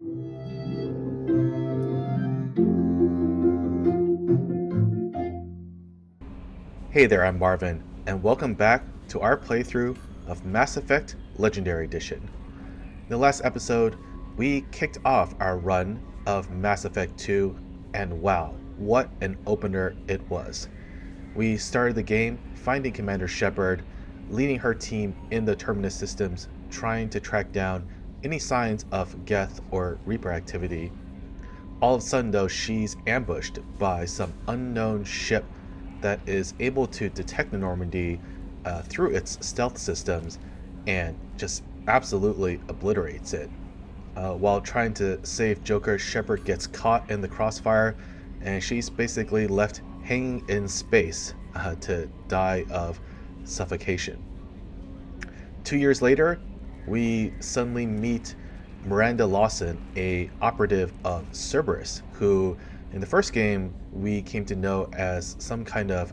Hey there, I'm Marvin, and welcome back to our playthrough of Mass Effect Legendary Edition. In the last episode, we kicked off our run of Mass Effect 2, and wow, what an opener it was. We started the game finding Commander Shepard, leading her team in the Terminus systems, trying to track down any signs of Geth or Reaper activity. All of a sudden, though, she's ambushed by some unknown ship that is able to detect the Normandy through its stealth systems and just absolutely obliterates it. While trying to save Joker, Shepard gets caught in the crossfire, and she's basically left hanging in space to die of suffocation. 2 years later, we suddenly meet Miranda Lawson, a operative of Cerberus, who in the first game we came to know as some kind of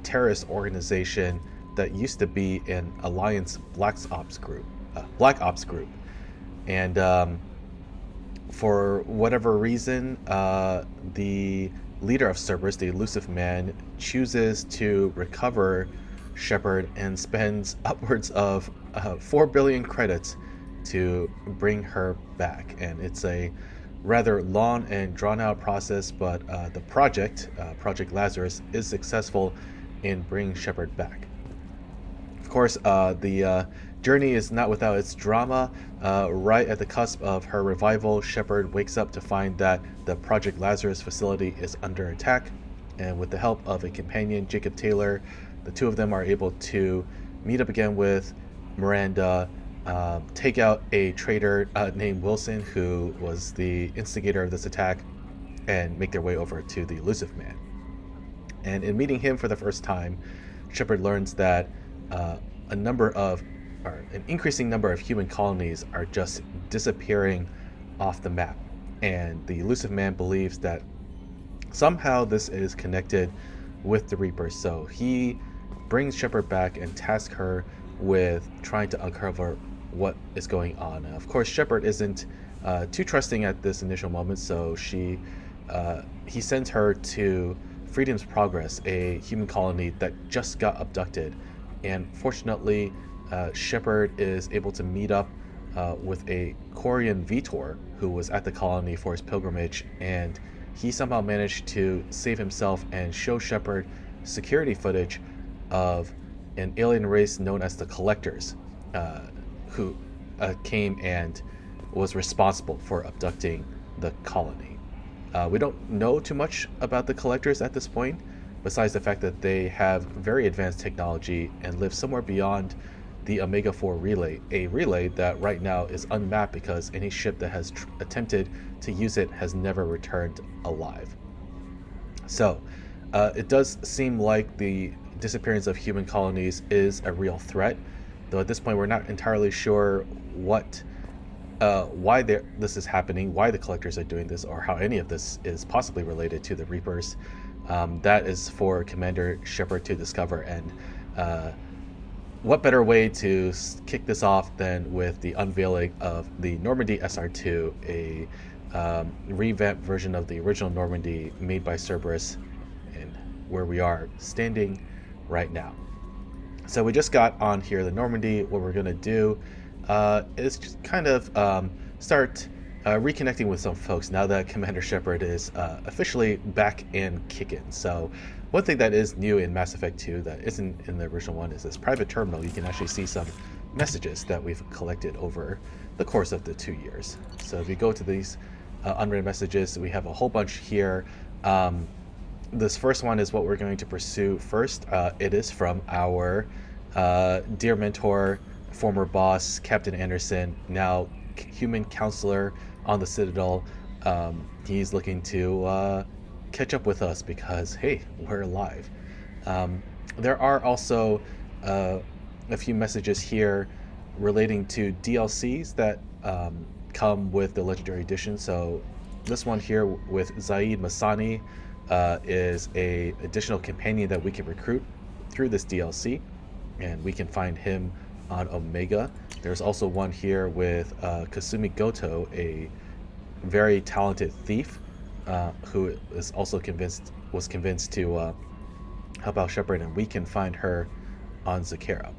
terrorist organization that used to be an Alliance Black Ops group. And for whatever reason, the leader of Cerberus, the elusive man, chooses to recover Shepard and spends upwards of 4 billion credits to bring her back. And it's a rather long and drawn-out process, but the Project Lazarus, is successful in bringing Shepard back. Of course, the journey is not without its drama. Right at the cusp of her revival, Shepard wakes up to find that the Project Lazarus facility is under attack, and with the help of a companion, Jacob Taylor, the two of them are able to meet up again with Miranda, take out a traitor named Wilson, who was the instigator of this attack, and make their way over to the elusive man. And in meeting him for the first time, Shepard learns that an increasing number of human colonies are just disappearing off the map, and the elusive man believes that somehow this is connected with the Reapers. So he brings Shepard back and tasks her with trying to uncover what is going on. Of course, Shepard isn't too trusting at this initial moment, so he sends her to Freedom's Progress, a human colony that just got abducted. And fortunately, Shepard is able to meet up with a Quarian Vitor who was at the colony for his pilgrimage, and he somehow managed to save himself and show Shepard security footage of an alien race known as the Collectors, who came and was responsible for abducting the colony. We don't know too much about the Collectors at this point, besides the fact that they have very advanced technology and live somewhere beyond the Omega-4 relay, a relay that right now is unmapped because any ship that has attempted to use it has never returned alive. So it does seem like the disappearance of human colonies is a real threat, though at this point we're not entirely sure why this is happening, why the Collectors are doing this, or how any of this is possibly related to the Reapers. That is for Commander Shepard to discover, and what better way to kick this off than with the unveiling of the Normandy SR-2, a revamped version of the original Normandy made by Cerberus, and where we are standing right now. So we just got on here the Normandy. What we're going to do is just kind of start reconnecting with some folks now that Commander Shepard is officially back and kicking. So one thing that is new in Mass Effect 2 that isn't in the original one is this private terminal. You can actually see some messages that we've collected over the course of the 2 years. So if you go to these unread messages, we have a whole bunch here. This first one is what we're going to pursue first. It is from our dear mentor, former boss, Captain Anderson, now human counselor on the Citadel. He's looking to catch up with us because, hey, we're alive. There are also a few messages here relating to DLCs that come with the Legendary Edition. So this one here with Zaid Masani is a additional companion that we can recruit through this DLC, and we can find him on Omega. There's also one here with Kasumi Goto, a very talented thief who is also was convinced to help out Shepard, and we can find her on Zakera.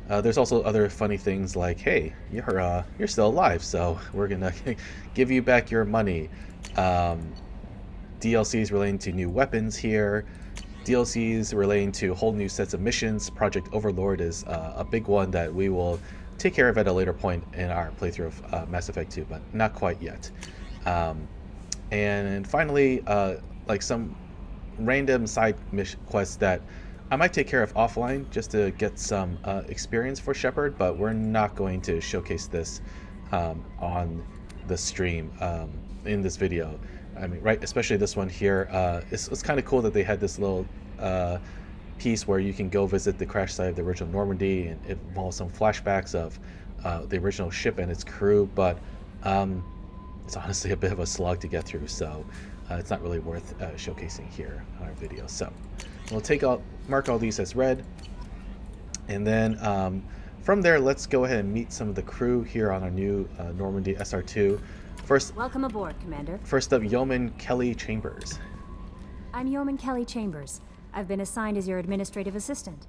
There's also other funny things like, hey, you're still alive, so we're gonna give you back your money. DLCs relating to new weapons here. DLCs relating to whole new sets of missions. Project Overlord is a big one that we will take care of at a later point in our playthrough of Mass Effect 2, but not quite yet. And finally, like some random side mission quests that I might take care of offline just to get some experience for Shepard, but we're not going to showcase this on the stream in this video. I mean, right, especially this one here. It's kind of cool that they had this little piece where you can go visit the crash site of the original Normandy, and it involves some flashbacks of the original ship and its crew, but it's honestly a bit of a slog to get through, so it's not really worth showcasing here on our video. So we'll mark all these as red, and then from there, let's go ahead and meet some of the crew here on our new Normandy SR-2. First, welcome aboard, Commander. First up, Yeoman Kelly Chambers. I'm Yeoman Kelly Chambers. I've been assigned as your administrative assistant.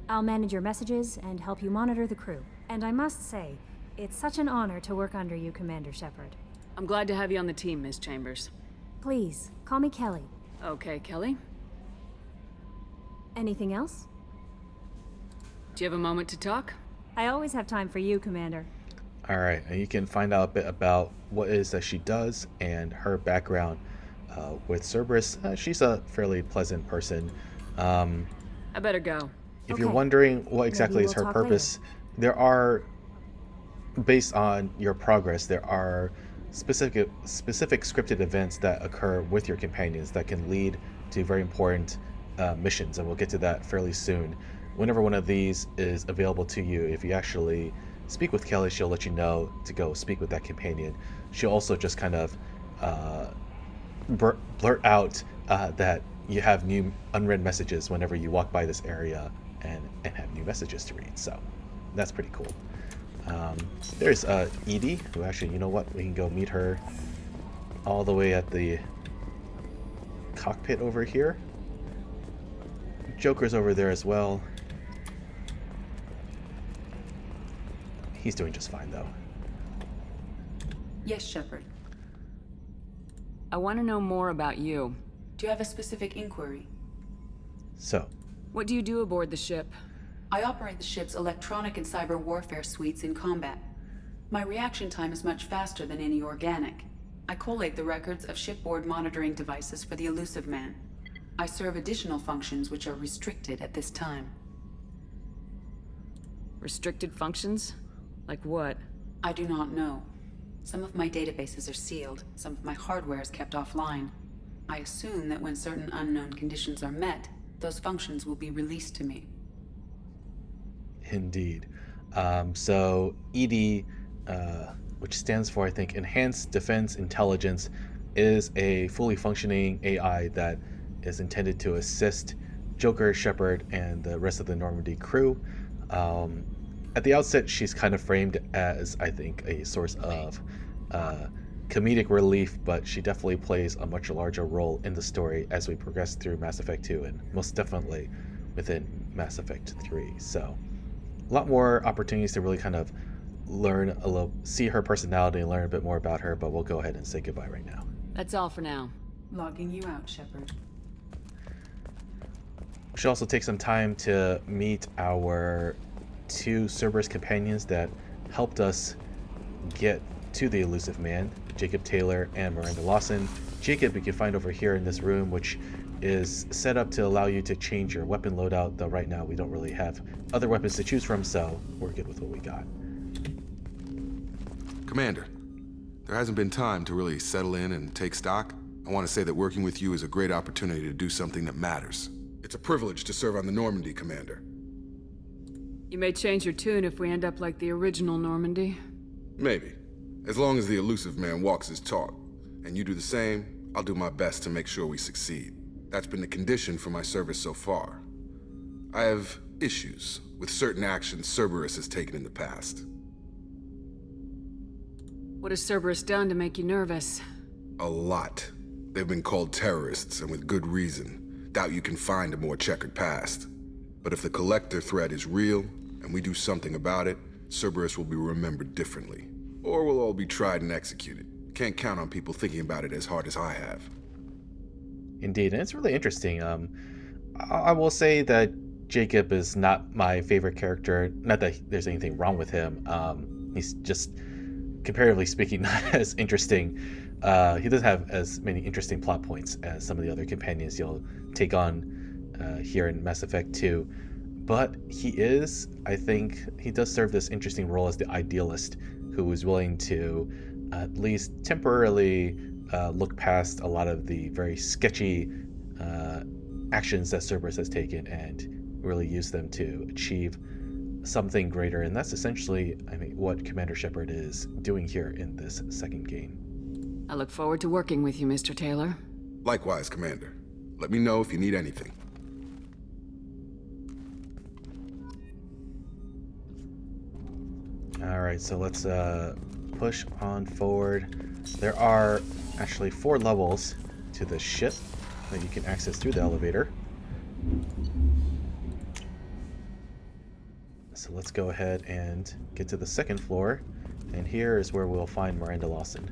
I'll manage your messages and help you monitor the crew. And I must say, it's such an honor to work under you, Commander Shepard. I'm glad to have you on the team, Ms. Chambers. Please, call me Kelly. Okay, Kelly. Anything else? Do you have a moment to talk? I always have time for you, Commander. All right, and you can find out a bit about what it is that she does and her background with Cerberus. She's a fairly pleasant person. I better go. If you're wondering what exactly is her purpose, there are, based on your progress, there are specific scripted events that occur with your companions that can lead to very important missions, and we'll get to that fairly soon. Whenever one of these is available to you, if you actually speak with Kelly, she'll let you know to go speak with that companion. She'll also just kind of blurt out that you have new unread messages whenever you walk by this area and have new messages to read. So that's pretty cool. There's Edie, who actually, you know what, we can go meet her all the way at the cockpit over here. Joker's over there as well. He's doing just fine, though. Yes, Shepard. I want to know more about you. Do you have a specific inquiry? So, what do you do aboard the ship? I operate the ship's electronic and cyber warfare suites in combat. My reaction time is much faster than any organic. I collate the records of shipboard monitoring devices for the Elusive Man. I serve additional functions which are restricted at this time. Restricted functions? Like what? I do not know. Some of my databases are sealed, some of my hardware is kept offline. I assume that when certain unknown conditions are met, those functions will be released to me. Indeed. So ED, which stands for, I think, Enhanced Defense Intelligence, is a fully functioning AI that is intended to assist Joker, Shepard, and the rest of the Normandy crew. At the outset, she's kind of framed as, I think, a source of comedic relief, but she definitely plays a much larger role in the story as we progress through Mass Effect 2, and most definitely within Mass Effect 3. So a lot more opportunities to really kind of learn a little, see her personality and learn a bit more about her, but we'll go ahead and say goodbye right now. That's all for now. Logging you out, Shepard. We should also take some time to meet our two Cerberus companions that helped us get to the Elusive Man, Jacob Taylor and Miranda Lawson. Jacob you can find over here in this room, which is set up to allow you to change your weapon loadout, though right now we don't really have other weapons to choose from, so we're good with what we got. Commander, there hasn't been time to really settle in and take stock. I want to say that working with you is a great opportunity to do something that matters. It's a privilege to serve on the Normandy, Commander. You may change your tune if we end up like the original Normandy. Maybe. As long as the Elusive Man walks his talk, and you do the same, I'll do my best to make sure we succeed. That's been the condition for my service so far. I have issues with certain actions Cerberus has taken in the past. What has Cerberus done to make you nervous? A lot. They've been called terrorists, and with good reason. Doubt you can find a more checkered past. But if the Collector threat is real, and we do something about it, Cerberus will be remembered differently. Or we'll all be tried and executed. Can't count on people thinking about it as hard as I have. Indeed, and it's really interesting. I will say that Jacob is not my favorite character. Not that there's anything wrong with him. He's just, comparatively speaking, not as interesting. He doesn't have as many interesting plot points as some of the other companions you'll take on here in Mass Effect 2. But I think he does serve this interesting role as the idealist who is willing to at least temporarily look past a lot of the very sketchy actions that Cerberus has taken and really use them to achieve something greater. And that's essentially, what Commander Shepard is doing here in this second game. I look forward to working with you, Mr. Taylor. Likewise, Commander. Let me know if you need anything. Alright, so let's push on forward. There are actually 4 levels to the ship that you can access through the elevator. So let's go ahead and get to the second floor, and here is where we'll find Miranda Lawson.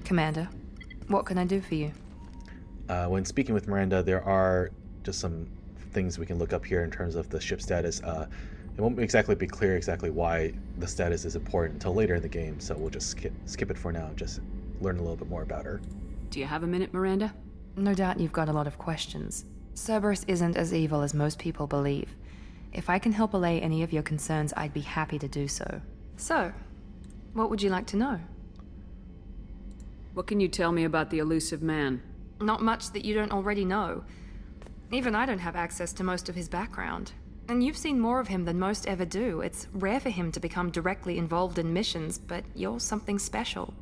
Commander, what can I do for you? When speaking with Miranda, there are just some things we can look up here in terms of the ship status. It won't exactly be clear exactly why the status is important until later in the game, so we'll just skip it for now and just learn a little bit more about her. Do you have a minute, Miranda? No doubt you've got a lot of questions. Cerberus isn't as evil as most people believe. If I can help allay any of your concerns, I'd be happy to do so. So, what would you like to know? What can you tell me about the elusive man? Not much that you don't already know. Even I don't have access to most of his background. And you've seen more of him than most ever do. It's rare for him to become directly involved in missions, but you're something special.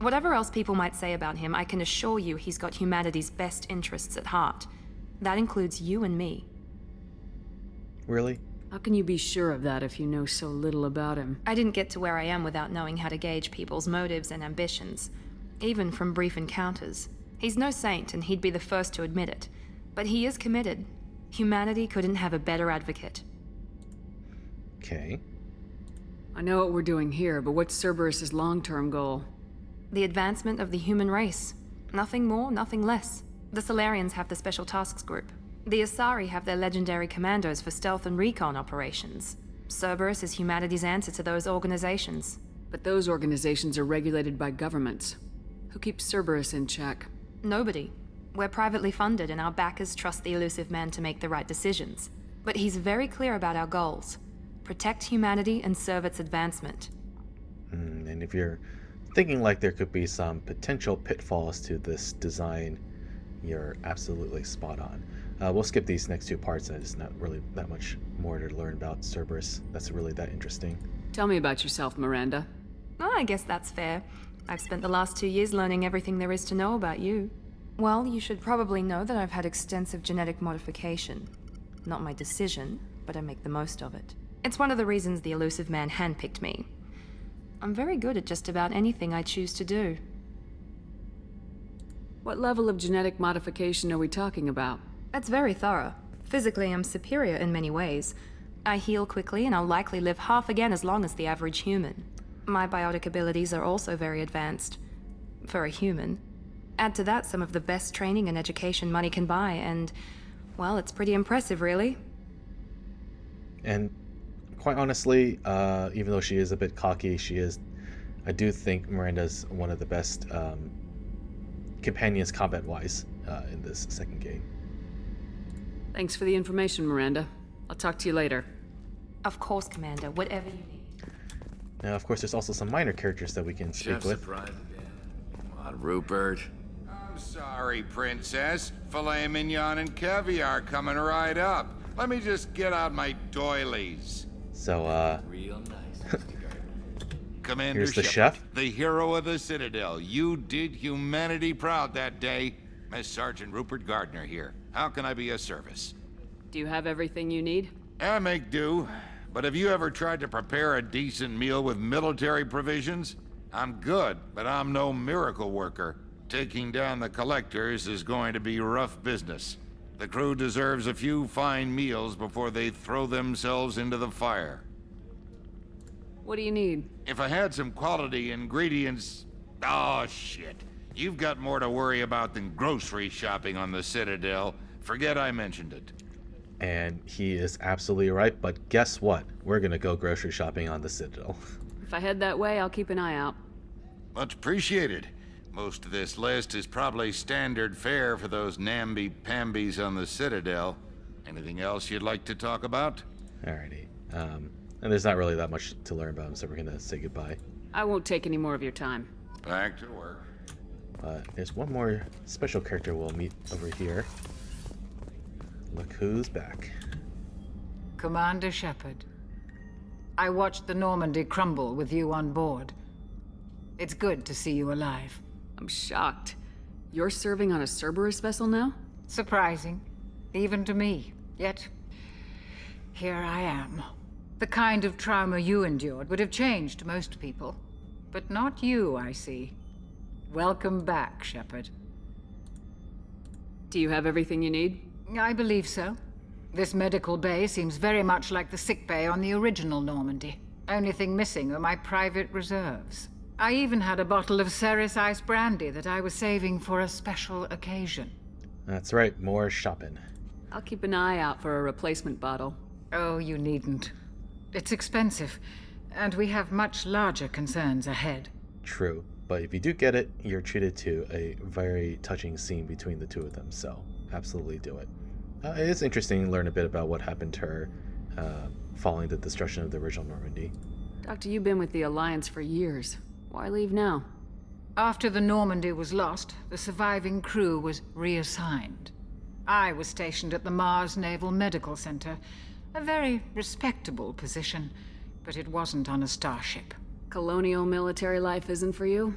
Whatever else people might say about him, I can assure you he's got humanity's best interests at heart. That includes you and me. Really? How can you be sure of that if you know so little about him? I didn't get to where I am without knowing how to gauge people's motives and ambitions, even from brief encounters. He's no saint, and he'd be the first to admit it. But he is committed. Humanity couldn't have a better advocate. Okay. I know what we're doing here, but what's Cerberus's long-term goal? The advancement of the human race. Nothing more, nothing less. The Solarians have the Special Tasks Group. The Asari have their legendary commandos for stealth and recon operations. Cerberus is humanity's answer to those organizations. But those organizations are regulated by governments. Who keeps Cerberus in check? Nobody. We're privately funded, and our backers trust the elusive man to make the right decisions. But he's very clear about our goals. Protect humanity and serve its advancement. And if you're thinking like there could be some potential pitfalls to this design, you're absolutely spot on. We'll skip these next 2 parts. There's not really that much more to learn about Cerberus that's really that interesting. Tell me about yourself, Miranda. Oh, I guess that's fair. I've spent the last 2 years learning everything there is to know about you. Well, you should probably know that I've had extensive genetic modification. Not my decision, but I make the most of it. It's one of the reasons the elusive man handpicked me. I'm very good at just about anything I choose to do. What level of genetic modification are we talking about? It's very thorough. Physically, I'm superior in many ways. I heal quickly, and I'll likely live half again as long as the average human. My biotic abilities are also very advanced. For a human. Add to that some of the best training and education money can buy, and, well, it's pretty impressive, really. And quite honestly, even though she is a bit cocky, I do think Miranda's one of the best companions combat-wise in this second game. Thanks for the information, Miranda. I'll talk to you later. Of course, Commander, whatever you need. Now, of course, there's also some minor characters that we can speak with. Surprise again. Come on, Rupert. I'm sorry, Princess. Filet mignon and caviar coming right up. Let me just get out my doilies. So, Real nice, Mr. Gardner. Commander here's the Shepard, chef. the hero of the Citadel. You did humanity proud that day. Miss Sergeant Rupert Gardner here. How can I be of service? Do you have everything you need? I make do, but have you ever tried to prepare a decent meal with military provisions? I'm good, but I'm no miracle worker. Taking down the collectors is going to be rough business. The crew deserves a few fine meals before they throw themselves into the fire. What do you need? If I had some quality ingredients... Oh, shit. You've got more to worry about than grocery shopping on the Citadel. Forget I mentioned it. And he is absolutely right, but guess what? We're gonna go grocery shopping on the Citadel. If I head that way, I'll keep an eye out. Much appreciated. Most of this list is probably standard fare for those namby-pambies on the Citadel. Anything else you'd like to talk about? Alrighty. And there's not really that much to learn about him, so we're gonna say goodbye. I won't take any more of your time. Back to work. There's one more special character we'll meet over here. Look who's back. Commander Shepard. I watched the Normandy crumble with you on board. It's good to see you alive. I'm shocked. You're serving on a Cerberus vessel now? Surprising, even to me. Yet, here I am. The kind of trauma you endured would have changed most people. But not you, I see. Welcome back, Shepard. Do you have everything you need? I believe so. This medical bay seems very much like the sick bay on the original Normandy. Only thing missing are my private reserves. I even had a bottle of Cerberus ice brandy that I was saving for a special occasion. That's right, more shopping. I'll keep an eye out for a replacement bottle. Oh, you needn't. It's expensive, and we have much larger concerns ahead. True, but if you do get it, you're treated to a very touching scene between the two of them, so absolutely do it. It is interesting to learn a bit about what happened to her following the destruction of the original Normandy. Doctor, you've been with the Alliance for years. Why leave now? After the Normandy was lost, the surviving crew was reassigned. I was stationed at the Mars Naval Medical Center, a very respectable position, but it wasn't on a starship. Colonial military life isn't for you?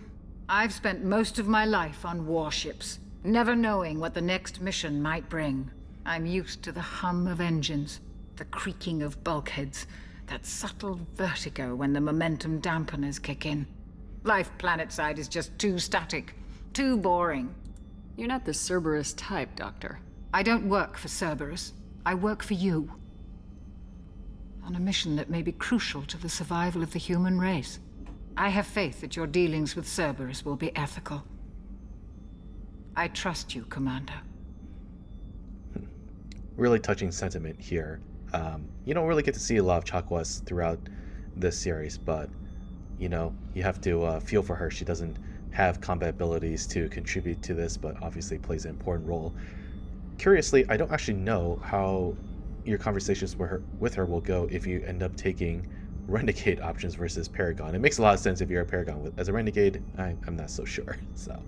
I've spent most of my life on warships, never knowing what the next mission might bring. I'm used to the hum of engines, the creaking of bulkheads, that subtle vertigo when the momentum dampeners kick in. Life planetside is just too static, too boring. You're not the Cerberus type, Doctor. I don't work for Cerberus. I work for you. On a mission that may be crucial to the survival of the human race. I have faith that your dealings with Cerberus will be ethical. I trust you, Commander. Really touching sentiment here. You don't really get to see a lot of Chakwas throughout this series, but you know, you have to feel for her. She doesn't have combat abilities to contribute to this, but obviously plays an important role. Curiously, I don't actually know how your conversations with her will go if you end up taking Renegade options versus Paragon. It makes a lot of sense if you're a Paragon. As a Renegade, I'm not so sure. So,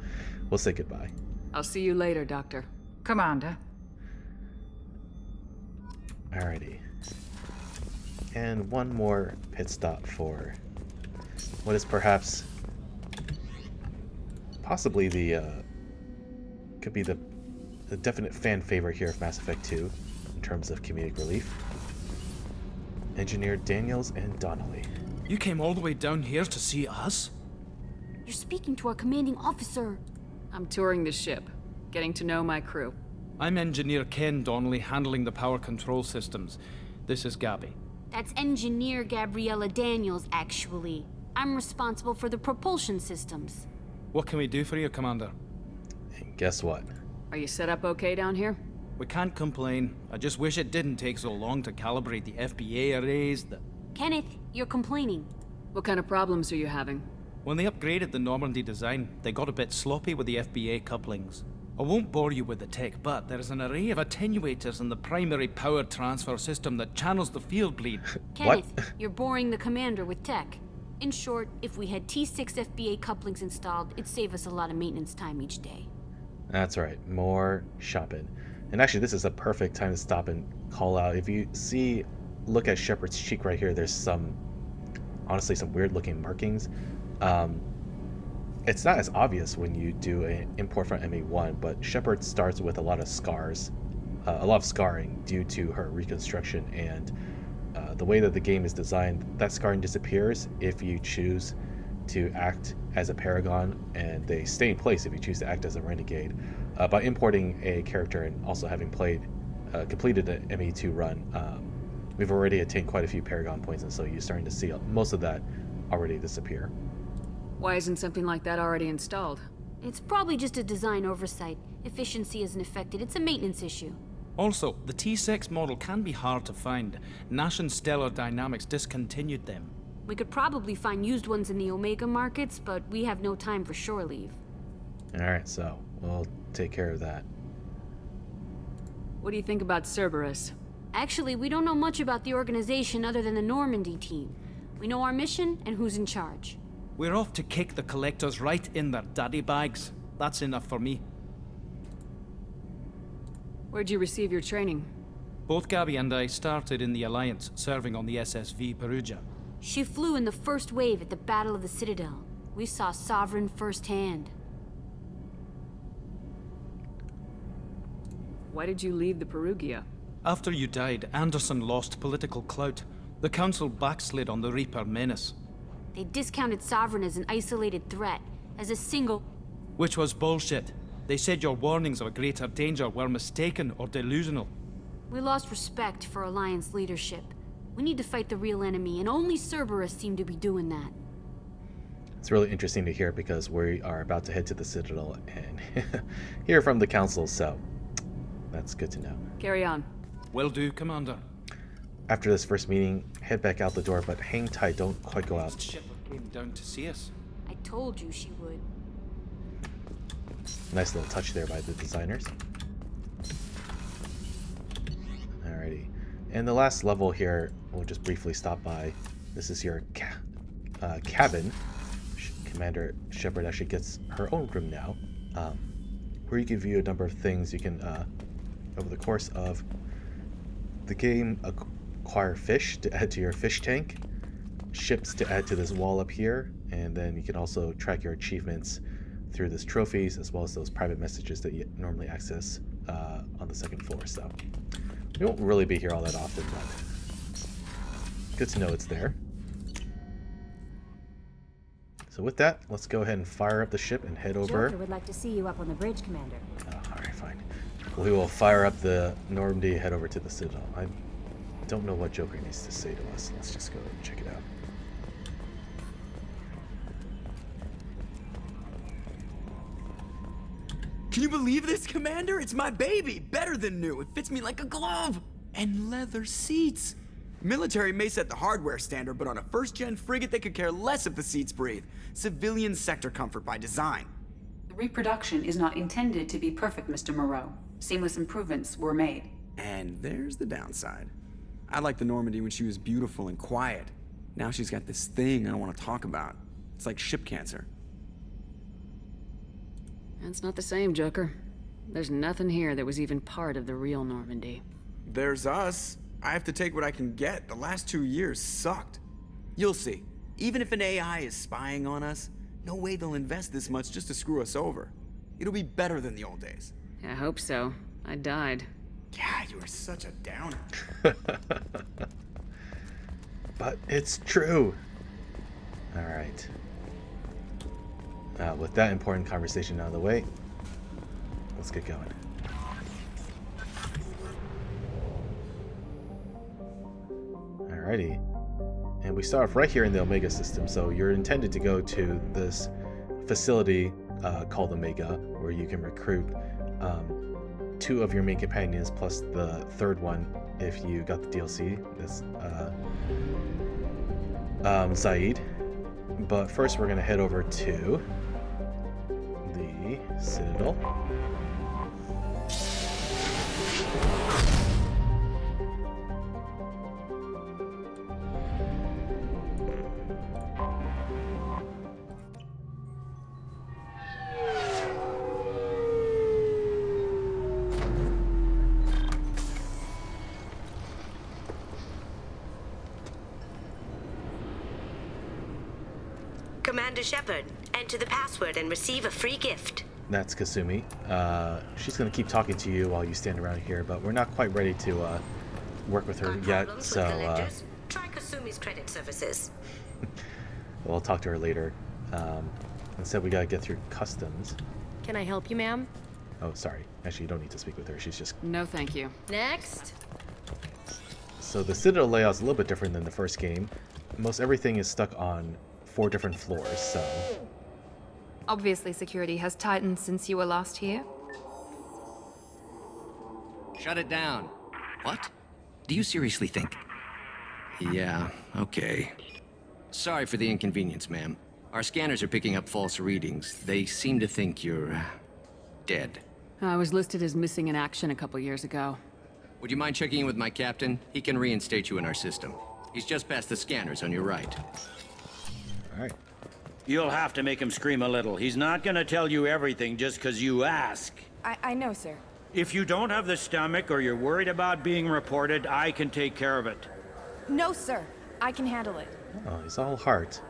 we'll say goodbye. I'll see you later, Doctor. Commander. Alrighty. And one more pit stop for what is perhaps possibly the could be the definite fan favorite here of Mass Effect 2 in terms of comedic relief. Engineer Daniels and Donnelly. You came all the way down here to see us? You're speaking to our commanding officer. I'm touring the ship, getting to know my crew. I'm Engineer Ken Donnelly, handling the power control systems. This is Gabby. That's Engineer Gabriella Daniels, actually. I'm responsible for the propulsion systems. What can we do for you, Commander? And guess what? Are you set up okay down here? We can't complain. I just wish it didn't take so long to calibrate the FBA arrays. Kenneth, you're complaining. What kind of problems are you having? When they upgraded the Normandy design, they got a bit sloppy with the FBA couplings. I won't bore you with the tech, but there is an array of attenuators in the primary power transfer system that channels the field bleed. Kenneth, you're boring the commander with tech. In short, if we had T6 FBA couplings installed, it'd save us a lot of maintenance time each day. That's right, more shopping. And actually, this is a perfect time to stop and call out. If you see, look at Shepard's cheek right here, there's honestly, some weird looking markings. It's not as obvious when you do an import from ME1, but Shepard starts with a lot of scars, a lot of scarring due to her reconstruction and the way that the game is designed, that scarring disappears if you choose to act as a paragon, and they stay in place if you choose to act as a renegade. By importing a character and also having completed an ME2 run, we've already attained quite a few paragon points, and so you're starting to see most of that already disappear. Why isn't something like that already installed? It's probably just a design oversight. Efficiency isn't affected. It's a maintenance issue. Also, the T6 model can be hard to find. Nash and Stellar Dynamics discontinued them. We could probably find used ones in the Omega markets, but we have no time for shore leave. Alright, so we'll take care of that. What do you think about Cerberus? Actually, we don't know much about the organization other than the Normandy team. We know our mission and who's in charge. We're off to kick the collectors right in their daddy bags. That's enough for me. Where'd you receive your training? Both Gabby and I started in the Alliance, serving on the SSV Perugia. She flew in the first wave at the Battle of the Citadel. We saw Sovereign firsthand. Why did you leave the Perugia? After you died, Anderson lost political clout. The Council backslid on the Reaper menace. They discounted Sovereign as an isolated threat, as a single... Which was bullshit. They said your warnings of a greater danger were mistaken or delusional. We lost respect for Alliance leadership. We need to fight the real enemy, and only Cerberus seemed to be doing that. It's really interesting to hear because we are about to head to the Citadel and hear from the Council, so that's good to know. Carry on. Will do, Commander. After this first meeting, head back out the door, but hang tight, don't quite go out. Shepard came down to see us. I told you she would. Nice little touch there by the designers. Alrighty. And the last level here, we'll just briefly stop by. This is your cabin. Commander Shepard actually gets her own room now, where you can view a number of things. You can, over the course of the game, acquire fish to add to your fish tank, ships to add to this wall up here, and then you can also track your achievements through this trophies, as well as those private messages that you normally access on the second floor. So we won't really be here all that often, but good to know it's there. So with that, let's go ahead and fire up the ship and head over. Joker would like to see you up on the bridge, Commander. Oh, alright, fine. We will fire up the Normandy, head over to the Citadel. I don't know what Joker needs to say to us. Let's just go and check it out. Can you believe this, Commander? It's my baby! Better than new. It fits me like a glove! And leather seats! Military may set the hardware standard, but on a first-gen frigate, they could care less if the seats breathe. Civilian sector comfort by design. The reproduction is not intended to be perfect, Mr. Moreau. Seamless improvements were made. And there's the downside. I liked the Normandy when she was beautiful and quiet. Now she's got this thing I don't want to talk about. It's like ship cancer. That's not the same, Joker. There's nothing here that was even part of the real Normandy. There's us. I have to take what I can get. The last 2 years sucked. You'll see. Even if an AI is spying on us, no way they'll invest this much just to screw us over. It'll be better than the old days. I hope so. I died. God, you are such a downer. But it's true. Alright. With that important conversation out of the way, let's get going. Alrighty. And we start off right here in the Omega system, so you're intended to go to this facility called Omega, where you can recruit 2 of your main companions, plus the third one if you got the DLC. That's Zaid. But first we're going to head over to the Citadel. Commander Shepard, enter the password and receive a free gift. That's Kasumi. She's going to keep talking to you while you stand around here, but we're not quite ready to work with her yet, so try Kasumi's credit services. we'll talk to her later. Instead, we gotta get through customs. Can I help you, ma'am? Oh, sorry. Actually, you don't need to speak with her. She's just... No, thank you. Next. So the Citadel layout's a little bit different than the first game. Most everything is stuck on 4 different floors, so... Obviously, security has tightened since you were last here. Shut it down. What? Do you seriously think? Yeah, okay. Sorry for the inconvenience, ma'am. Our scanners are picking up false readings. They seem to think you're... dead. I was listed as missing in action a couple years ago. Would you mind checking in with my captain? He can reinstate you in our system. He's just past the scanners on your right. Alright. You'll have to make him scream a little. He's not gonna tell you everything just because you ask. I know, sir. If you don't have the stomach or you're worried about being reported, I can take care of it. No, sir. I can handle it. Oh, he's all heart.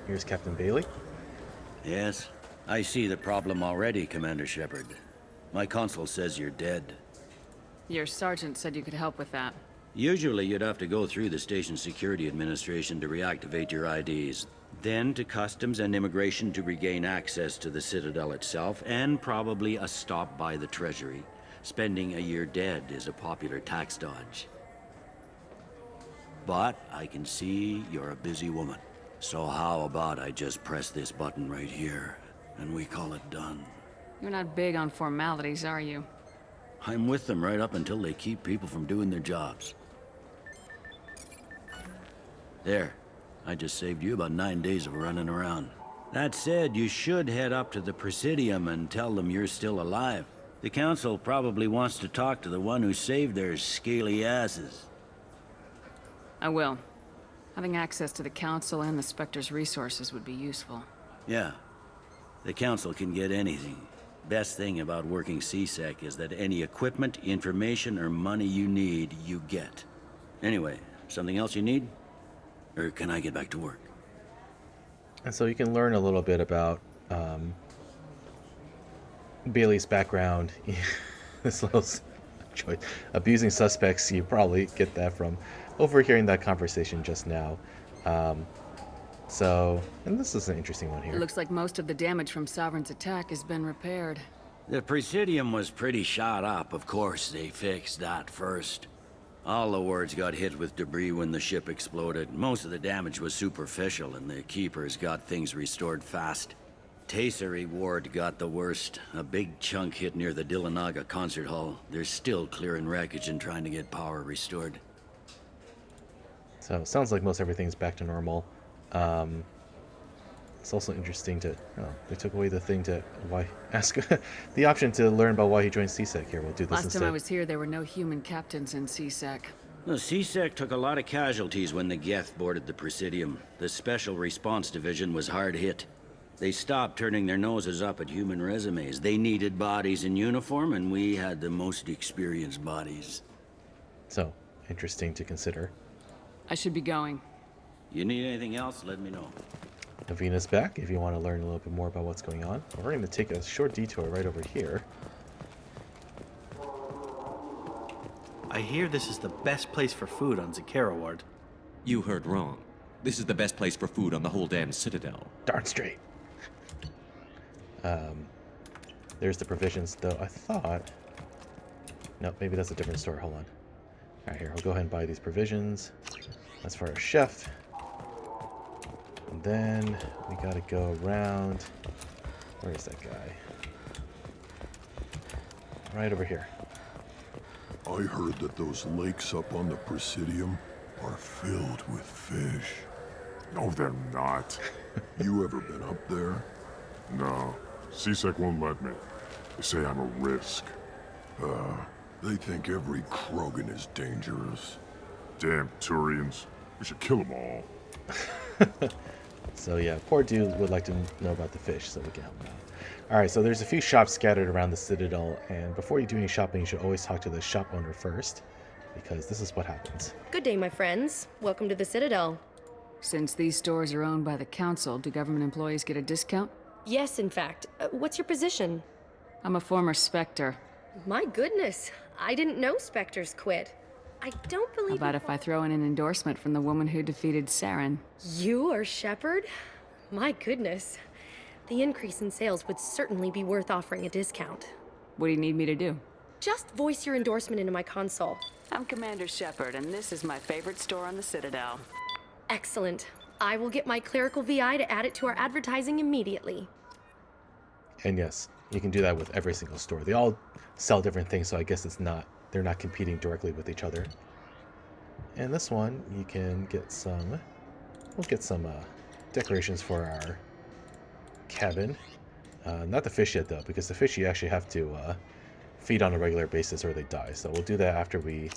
Here's Captain Bailey. Yes, I see the problem already, Commander Shepard. My consul says you're dead. Your sergeant said you could help with that. Usually you'd have to go through the Station Security Administration to reactivate your IDs. Then to Customs and Immigration to regain access to the Citadel itself, and probably a stop by the Treasury. Spending a year dead is a popular tax dodge. But I can see you're a busy woman. So how about I just press this button right here, and we call it done? You're not big on formalities, are you? I'm with them right up until they keep people from doing their jobs. There. I just saved you about 9 days of running around. That said, you should head up to the Presidium and tell them you're still alive. The Council probably wants to talk to the one who saved their scaly asses. I will. Having access to the Council and the Spectre's resources would be useful. Yeah. The Council can get anything. Best thing about working CSEC is that any equipment, information, or money you need, you get. Anyway, something else you need? Or can I get back to work? And so you can learn a little bit about Bailey's background. This little choice. Abusing suspects, you probably get that from overhearing that conversation just now. And this is an interesting one here. It looks like most of the damage from Sovereign's attack has been repaired. The Presidium was pretty shot up. Of course, they fixed that first. All the wards got hit with debris when the ship exploded. Most of the damage was superficial, and the Keepers got things restored fast. Tasery Ward got the worst. A big chunk hit near the Dillanaga concert hall. They're still clearing wreckage and trying to get power restored. So it sounds like most everything's back to normal. It's also interesting to... they took away the thing to... ask the option to learn about why he joined CSEC here. We'll do this Last instead. time I was here, there were no human captains in CSEC. The CSEC took a lot of casualties when the Geth boarded the Presidium. The Special Response Division was hard hit. They stopped turning their noses up at human resumes. They needed bodies in uniform, and we had the most experienced bodies. So, interesting to consider. I should be going. You need anything else, let me know. Navina's back if you want to learn a little bit more about what's going on. We're going to take a short detour right over here. I hear this is the best place for food on Zakera Ward. You heard wrong. This is the best place for food on the whole damn Citadel. Darn straight. There's the provisions, though. I thought... No, maybe that's a different store. Hold on. Alright, here. We'll go ahead and buy these provisions. That's for our chef. And then we gotta go around. Where is that guy? Right over here. I heard that those lakes up on the Presidium are filled with fish. No, they're not. You ever been up there? No. CSEC won't let me. They say I'm a risk. They think every Krogan is dangerous. Damn Turians. We should kill them all. So yeah, poor dude would like to know about the fish, so we can help him out. Alright, so there's a few shops scattered around the Citadel, and before you do any shopping, you should always talk to the shop owner first, because this is what happens. Good day, my friends. Welcome to the Citadel. Since these stores are owned by the Council, do government employees get a discount? Yes, in fact. What's your position? I'm a former Spectre. My goodness. I didn't know Spectres quit. I don't believe... How about if I throw in an endorsement from the woman who defeated Saren? You are Shepard? My goodness. The increase in sales would certainly be worth offering a discount. What do you need me to do? Just voice your endorsement into my console. I'm Commander Shepard, and this is my favorite store on the Citadel. Excellent. I will get my clerical VI to add it to our advertising immediately. And yes, you can do that with every single store. They all sell different things, so I guess they're not competing directly with each other. And this one, you can get some, we'll get some decorations for our cabin. Not the fish yet though, because the fish you actually have to feed on a regular basis or they die. So we'll do that after we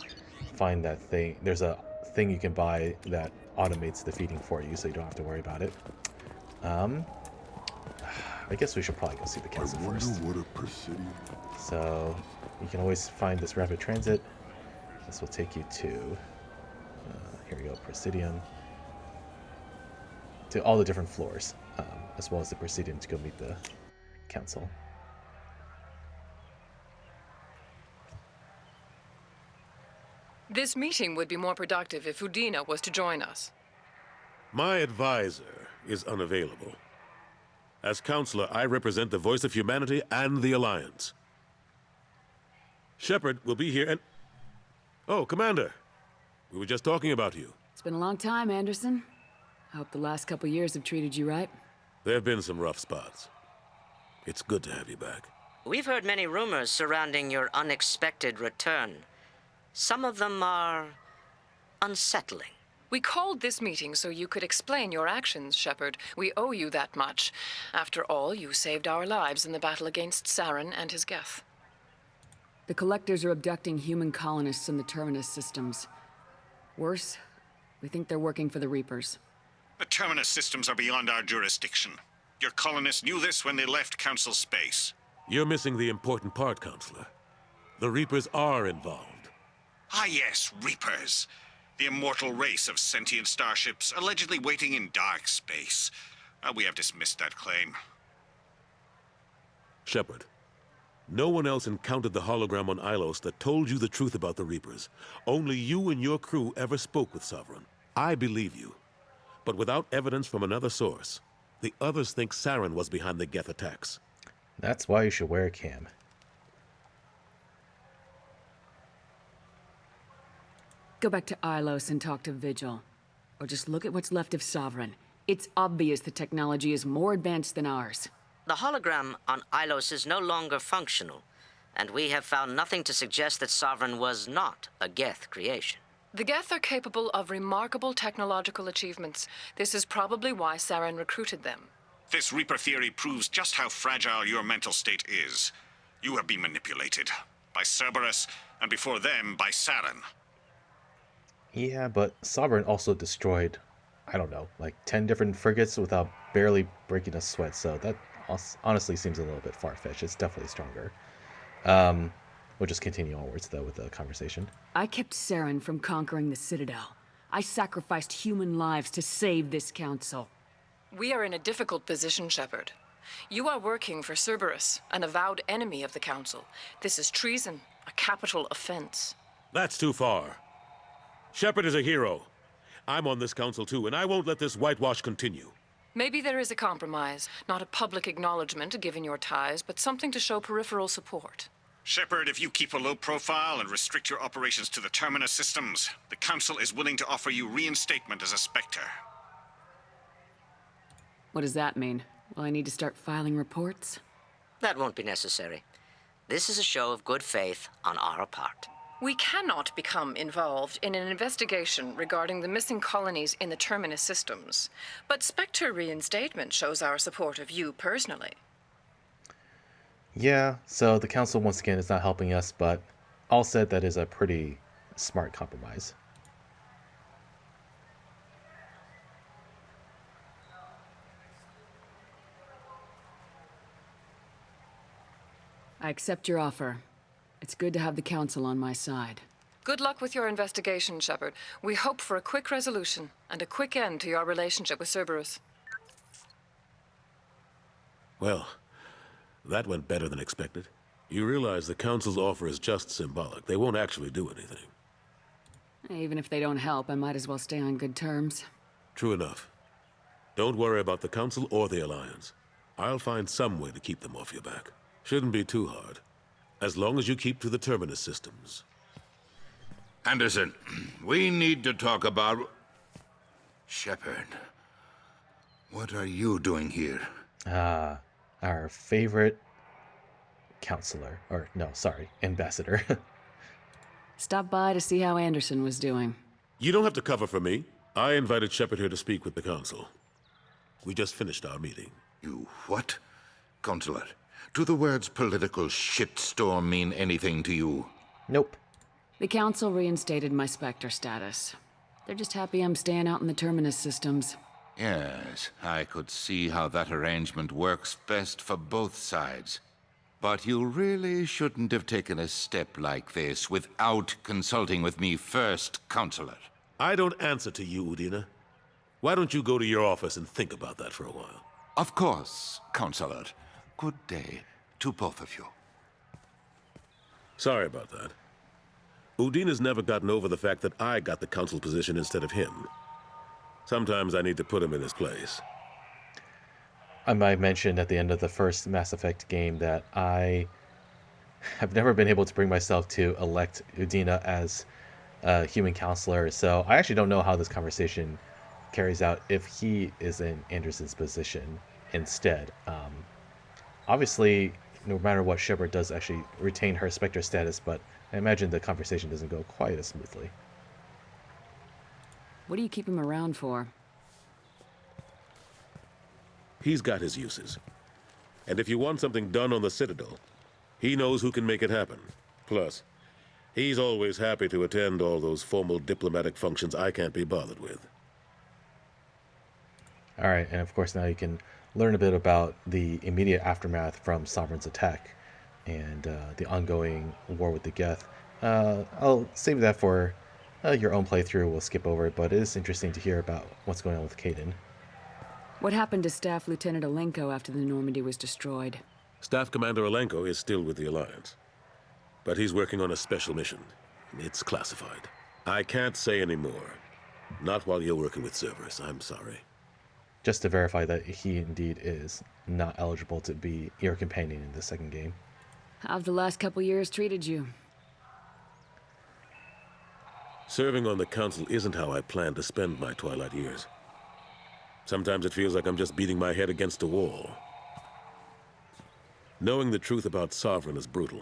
find that thing. There's a thing you can buy that automates the feeding for you, so you don't have to worry about it. I guess we should probably go see the council first. What a presidium. So you can always find this rapid transit. This will take you to here we go, Presidium, to all the different floors, as well as the Presidium to go meet the council. This meeting would be more productive if Udina was to join us. My advisor is unavailable. As counselor, I represent the voice of humanity and the Alliance. Shepard will be here and... Oh, Commander. We were just talking about you. It's been a long time, Anderson. I hope the last couple years have treated you right. There have been some rough spots. It's good to have you back. We've heard many rumors surrounding your unexpected return. Some of them are unsettling. We called this meeting so you could explain your actions, Shepard. We owe you that much. After all, you saved our lives in the battle against Saren and his Geth. The Collectors are abducting human colonists in the Terminus systems. Worse, we think they're working for the Reapers. The Terminus systems are beyond our jurisdiction. Your colonists knew this when they left Council space. You're missing the important part, Counselor. The Reapers are involved. Ah yes, Reapers. The immortal race of sentient starships allegedly waiting in dark space. We have dismissed that claim. Shepard, no one else encountered the hologram on Ilos that told you the truth about the Reapers. Only you and your crew ever spoke with Sovereign. I believe you. But without evidence from another source, the others think Saren was behind the Geth attacks. That's why you should wear a cam. Go back to Ilos and talk to Vigil. Or just look at what's left of Sovereign. It's obvious the technology is more advanced than ours. The hologram on Ilos is no longer functional, and we have found nothing to suggest that Sovereign was not a Geth creation. The Geth are capable of remarkable technological achievements. This is probably why Saren recruited them. This Reaper theory proves just how fragile your mental state is. You have been manipulated. By Cerberus, and before them, by Saren. Yeah, but Sovereign also destroyed, I don't know, like 10 different frigates without barely breaking a sweat, so that honestly seems a little bit far-fetched. It's definitely stronger. We'll just continue onwards, though, with the conversation. I kept Saren from conquering the Citadel. I sacrificed human lives to save this council. We are in a difficult position, Shepard. You are working for Cerberus, an avowed enemy of the Council. This is treason, a capital offense. That's too far. Shepard is a hero. I'm on this council too, and I won't let this whitewash continue. Maybe there is a compromise. Not a public acknowledgement given your ties, but something to show peripheral support. Shepard, if you keep a low profile and restrict your operations to the Terminus systems, the Council is willing to offer you reinstatement as a Spectre. What does that mean? Will I need to start filing reports? That won't be necessary. This is a show of good faith on our part. We cannot become involved in an investigation regarding the missing colonies in the Terminus systems, but Spectre reinstatement shows our support of you personally. Yeah, so the council once again is not helping us, but all said, that is a pretty smart compromise. I accept your offer. It's good to have the council on my side. Good luck with your investigation, Shepard. We hope for a quick resolution and a quick end to your relationship with Cerberus. Well, that went better than expected. You realize the Council's offer is just symbolic. They won't actually do anything. Even if they don't help, I might as well stay on good terms. True enough. Don't worry about the Council or the Alliance. I'll find some way to keep them off your back. Shouldn't be too hard. As long as you keep to the Terminus systems. Anderson, we need to talk about... Shepard. What are you doing here? Our favorite counselor. Or, no, sorry, ambassador. Stopped by to see how Anderson was doing. You don't have to cover for me. I invited Shepard here to speak with the Council. We just finished our meeting. You what? Counselor, do the words political shitstorm mean anything to you? Nope. The Council reinstated my Spectre status. They're just happy I'm staying out in the Terminus systems. Yes, I could see how that arrangement works best for both sides. But you really shouldn't have taken a step like this without consulting with me first, Counselor. I don't answer to you, Udina. Why don't you go to your office and think about that for a while? Of course, Counselor. Good day to both of you. Sorry about that. Udina's never gotten over the fact that I got the Council position instead of him. Sometimes I need to put him in his place. I might mention at the end of the first Mass Effect game that I have never been able to bring myself to elect Udina as a human counselor, so I actually don't know how this conversation carries out if he is in Anderson's position instead. Obviously, no matter what, Shepard does actually retain her Spectre status, but I imagine the conversation doesn't go quite as smoothly. What do you keep him around for? He's got his uses. And if you want something done on the Citadel, he knows who can make it happen. Plus, he's always happy to attend all those formal diplomatic functions I can't be bothered with. Alright, and of course now you can learn a bit about the immediate aftermath from Sovereign's attack and the ongoing war with the Geth. I'll save that for your own playthrough. We'll skip over it, but it is interesting to hear about what's going on with Kaidan. What happened to Staff Lieutenant Alenko after the Normandy was destroyed? Staff Commander Alenko is still with the Alliance. But he's working on a special mission. It's classified. I can't say any more. Not while you're working with Cerberus, I'm sorry. Just to verify that he indeed is not eligible to be your companion in the second game. How've the last couple years treated you? Serving on the Council isn't how I plan to spend my twilight years. Sometimes it feels like I'm just beating my head against a wall. Knowing the truth about Sovereign is brutal.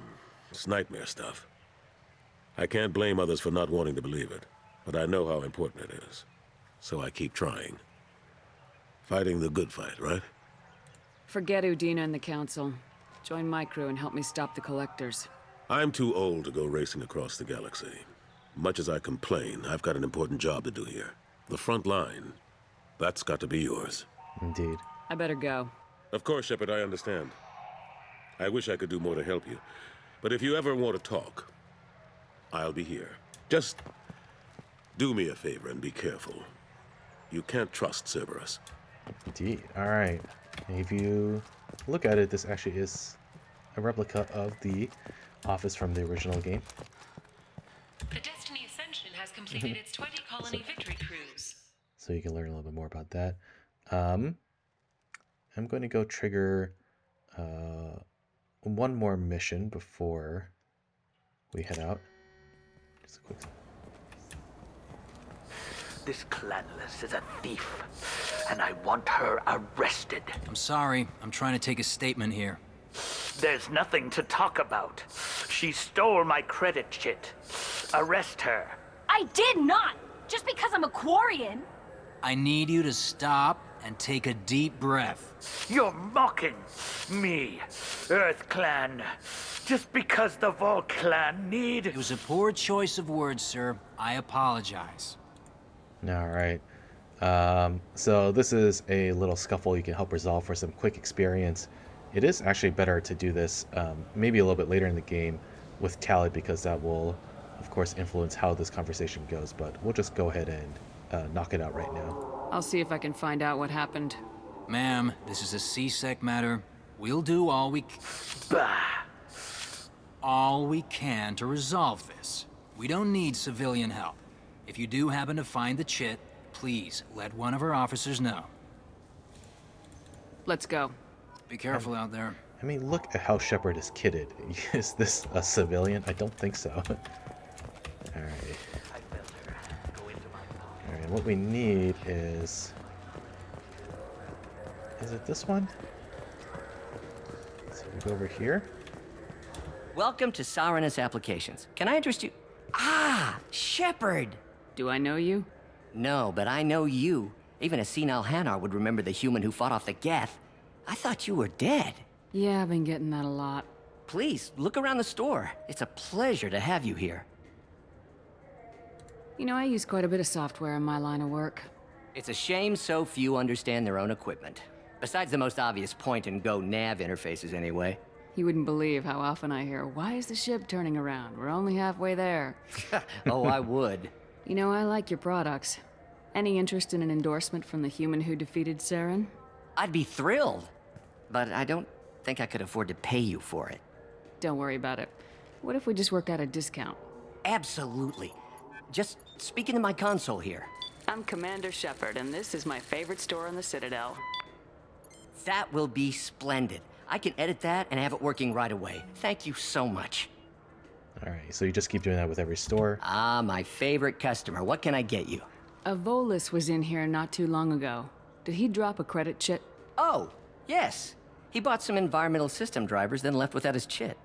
It's nightmare stuff. I can't blame others for not wanting to believe it, but I know how important it is. So I keep trying. Fighting the good fight, right? Forget Udina and the Council. Join my crew and help me stop the Collectors. I'm too old to go racing across the galaxy. Much as I complain, I've got an important job to do here. The front line. That's got to be yours. Indeed. I better go. Of course, Shepard, I understand. I wish I could do more to help you. But if you ever want to talk, I'll be here. Just do me a favor and be careful. You can't trust Cerberus. Indeed. Alright. If you look at it, this actually is a replica of the office from the original game. The Destiny Ascension has completed its 20-colony victory cruise. So you can learn a little bit more about that. I'm going to go trigger one more mission before we head out. Just a quick... This clanless is a thief, and I want her arrested. I'm sorry. I'm trying to take a statement here. There's nothing to talk about. She stole my credit chit. Arrest her. I did not! Just because I'm a Quarian! I need you to stop and take a deep breath. You're mocking me, Earth Clan. Just because the Vol Clan need... It was a poor choice of words, sir. I apologize. Alright. So this is a little scuffle you can help resolve for some quick experience. It is actually better to do this maybe a little bit later in the game with Khaled, because that will, of course, influence how this conversation goes. But we'll just go ahead and knock it out right now. I'll see if I can find out what happened. Ma'am, this is a C-Sec matter. We'll do all we can to resolve this. We don't need civilian help. If you do happen to find the chit, please let one of our officers know. Let's go. Be careful out there. I mean, look at how Shepard is kitted. Is this a civilian? I don't think so. Alright. Alright, what we need is... Is it this one? So we go over here. Welcome to Cerberus Applications. Can I interest you? Ah, Shepard! Do I know you? No, but I know you. Even a senile Hanar would remember the human who fought off the Geth. I thought you were dead. Yeah, I've been getting that a lot. Please, look around the store. It's a pleasure to have you here. You know, I use quite a bit of software in my line of work. It's a shame so few understand their own equipment. Besides the most obvious point-and-go nav interfaces, anyway. You wouldn't believe how often I hear, "Why is the ship turning around? We're only halfway there." Oh, I would. You know, I like your products. Any interest in an endorsement from the human who defeated Saren? I'd be thrilled. But I don't think I could afford to pay you for it. Don't worry about it. What if we just work out a discount? Absolutely. Just speak into my console here. I'm Commander Shepard, and this is my favorite store on the Citadel. That will be splendid. I can edit that and have it working right away. Thank you so much. Alright, so you just keep doing that with every store. Ah, my favorite customer. What can I get you? A Volus was in here not too long ago. Did he drop a credit chit? Oh, yes. He bought some environmental system drivers, then left without his chit.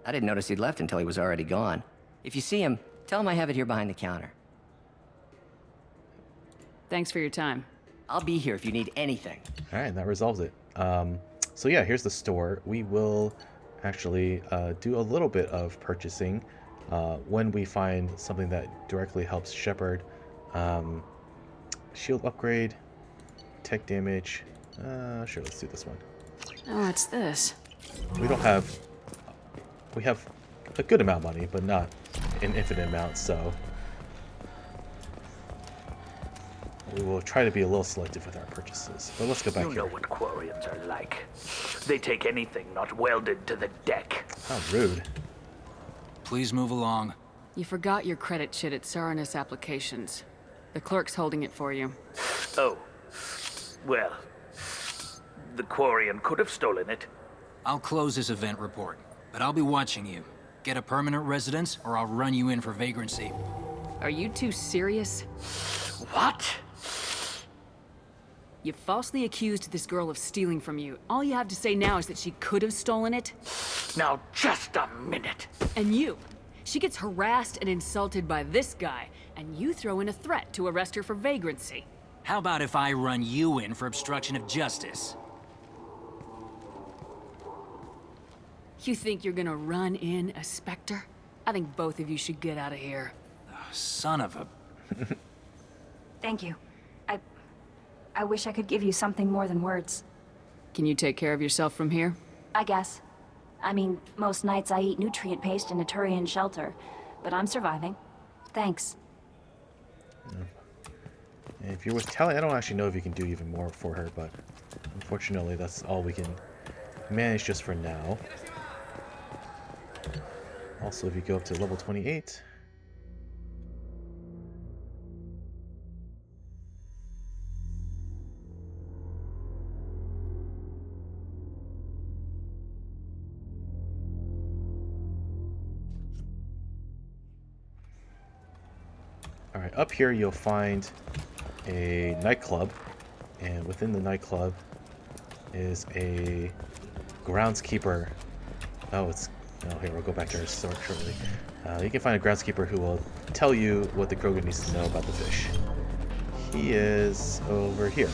I didn't notice he'd left until he was already gone. If you see him, tell him I have it here behind the counter. Thanks for your time. I'll be here if you need anything. Alright, that resolves it. So yeah, here's the store. We will actually do a little bit of purchasing when we find something that directly helps Shepard. Shield upgrade, tech damage. Sure, let's do this one. Oh, what's this? We have a good amount of money, but not an infinite amount, so we will try to be a little selective with our purchases. But let's go back here. You know what Quarians are like. They take anything not welded to the deck. How rude. Please move along. You forgot your credit chit at Cerberus Applications. The clerk's holding it for you. Oh. Well, the Quarian could have stolen it. I'll close this event report, but I'll be watching you. Get a permanent residence, or I'll run you in for vagrancy. Are you two serious? What? You falsely accused this girl of stealing from you. All you have to say now is that she could have stolen it? Now, just a minute. And you. She gets harassed and insulted by this guy, and you throw in a threat to arrest her for vagrancy. How about if I run you in for obstruction of justice? You think you're gonna run in a Spectre? I think both of you should get out of here. Oh, son of a... Thank you. I wish I could give you something more than words. Can you take care of yourself from here? I guess. I mean, most nights I eat nutrient paste in a Turian shelter, but I'm surviving. Thanks. And if you're with Tally, I don't actually know if you can do even more for her, but unfortunately that's all we can manage just for now. Also, if you go up to level 28... Alright, up here you'll find a nightclub, and within the nightclub is a groundskeeper. Oh, here, we'll go back to our store shortly. You can find a groundskeeper who will tell you what the Krogan needs to know about the fish. He is over here.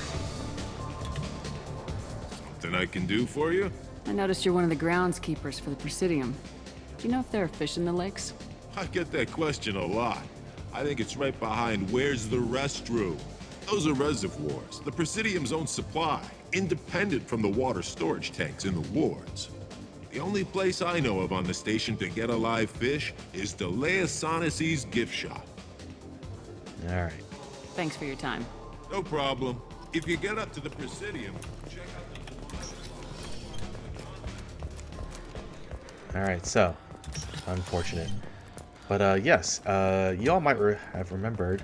Something I can do for you? I noticed you're one of the groundskeepers for the Presidium. Do you know if there are fish in the lakes? I get that question a lot. I think it's right behind where's the restroom. Those are reservoirs, the Presidium's own supply, independent from the water storage tanks in the wards. The only place I know of on the station to get a live fish is Delea Sonesi's gift shop. Alright. Thanks for your time. No problem. If you get up to the Presidium, check out the... Alright, so, unfortunate. But yes, y'all might have remembered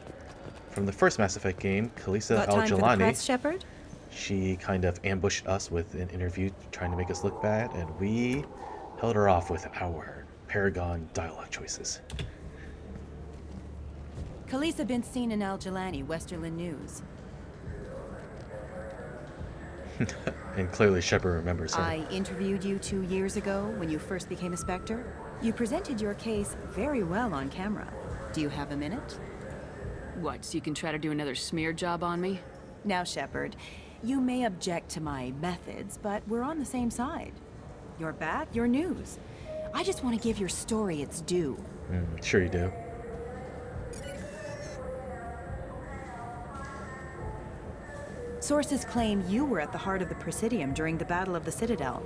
from the first Mass Effect game, Kalisa Got time for the Al-Jalani. press, Shepard? She kind of ambushed us with an interview trying to make us look bad, and we held her off with our Paragon dialogue choices. Kalisa been seen in Al-Jalani, Westerland News. And clearly Shepard remembers her. I interviewed you 2 years ago when you first became a Spectre. You presented your case very well on camera. Do you have a minute? What, so you can try to do another smear job on me? Now, Shepard, you may object to my methods, but we're on the same side. You're back, you're news. I just want to give your story its due. Sure you do. Sources claim you were at the heart of the Presidium during the Battle of the Citadel.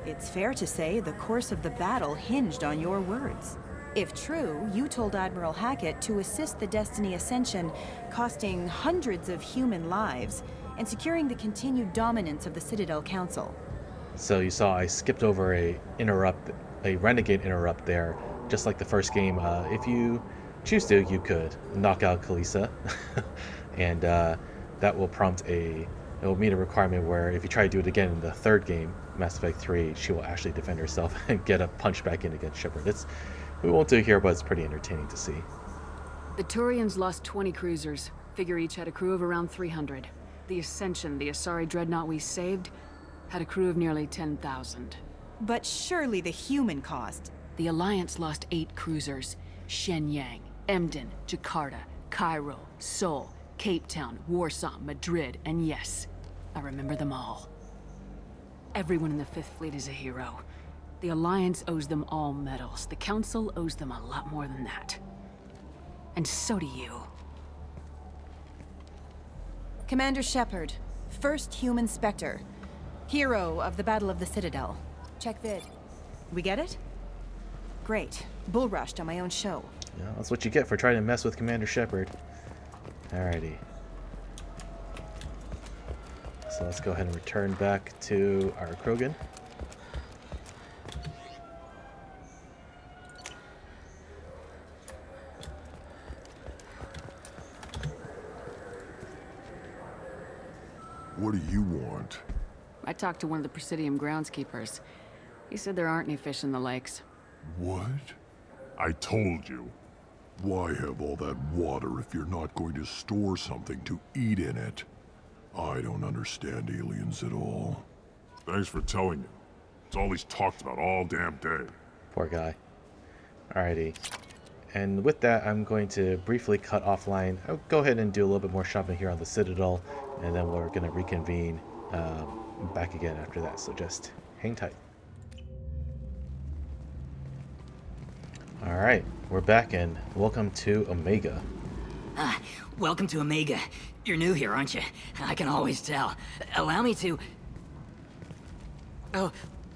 It's fair to say the course of the battle hinged on your words. If true, you told Admiral Hackett to assist the Destiny Ascension, costing hundreds of human lives, and securing the continued dominance of the Citadel Council. So you saw I skipped over a renegade interrupt there, just like the first game. If you choose to, you could knock out Kalisa, and that will it will meet a requirement where if you try to do it again in the third game, Mass Effect 3, she will actually defend herself and get a punch back in against Shepard. We won't do it here, but it's pretty entertaining to see. The Turians lost 20 cruisers. Figure each had a crew of around 300. The Ascension, the Asari dreadnought we saved, had a crew of nearly 10,000. But surely the human cost. The Alliance lost 8 cruisers. Shenyang, Emden, Jakarta, Cairo, Seoul, Cape Town, Warsaw, Madrid, and yes, I remember them all. Everyone in the Fifth Fleet is a hero. The Alliance owes them all medals. The Council owes them a lot more than that. And so do you. Commander Shepard, first human Spectre. Hero of the Battle of the Citadel. Check vid. We get it? Great. Bull rushed on my own show. Yeah, that's what you get for trying to mess with Commander Shepard. Alrighty. So let's go ahead and return back to our Krogan. What do you want? I talked to one of the Presidium groundskeepers. He said there aren't any fish in the lakes. What? I told you. Why have all that water if you're not going to store something to eat in it? I don't understand aliens at all. Thanks for telling me. It's all he's talked about all damn day. Poor guy. Alrighty. And with that, I'm going to briefly cut offline. I'll go ahead and do a little bit more shopping here on the Citadel, and then we're going to reconvene back again after that. So just hang tight. Alright, we're back, and welcome to Omega. Welcome to Omega. You're new here, aren't you? I can always tell. Allow me to... Oh,